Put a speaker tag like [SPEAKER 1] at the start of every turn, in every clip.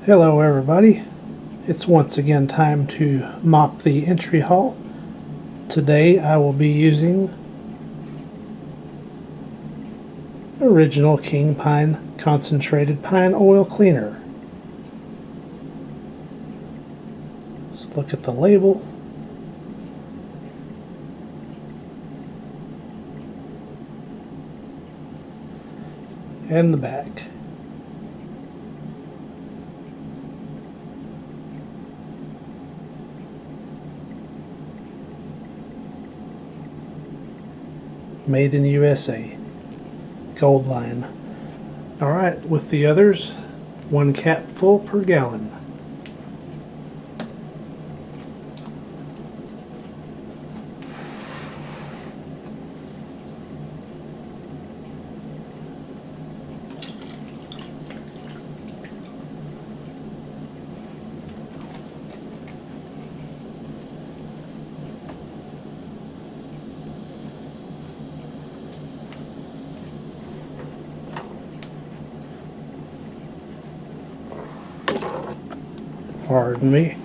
[SPEAKER 1] Hello everybody, it's once again time to mop the entry hall. Today I will be using Original King Pine Concentrated Pine Oil Cleaner. Let's look at the label. And the back. Made in USA. Gold line. Alright, with the others, 1 cap full per gallon. Pardon me.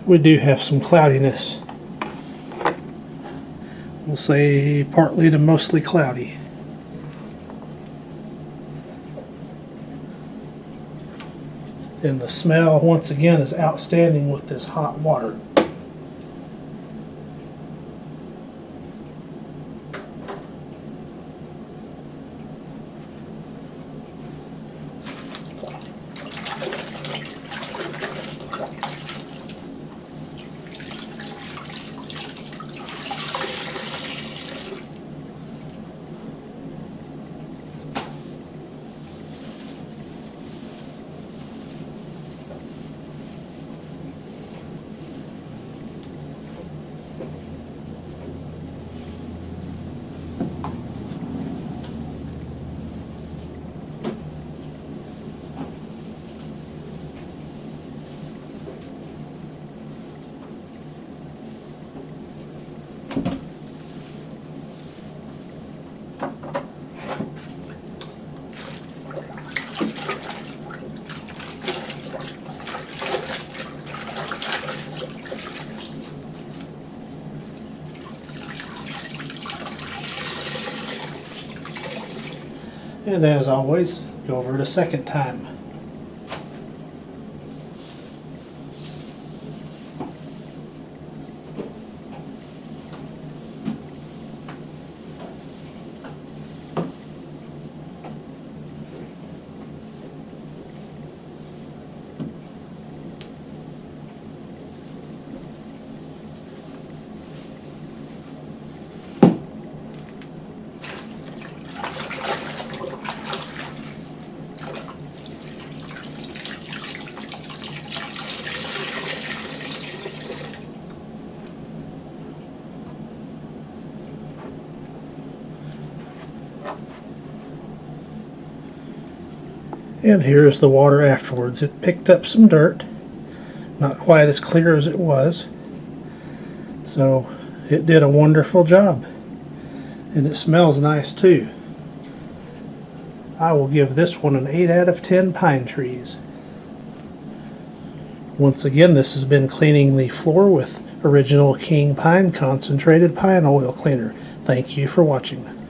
[SPEAKER 1] We do have some cloudiness. We'll say partly to mostly cloudy. And the smell, once again, is outstanding with this hot water. And as always, go over it a second time. And here's the water afterwards. It picked up some dirt, not quite as clear as it was, so it did a wonderful job, and it smells nice too. I will give this one an 8 out of 10 pine trees. Once again, this has been cleaning the floor with Original King Pine Concentrated Pine Oil Cleaner. Thank you for watching.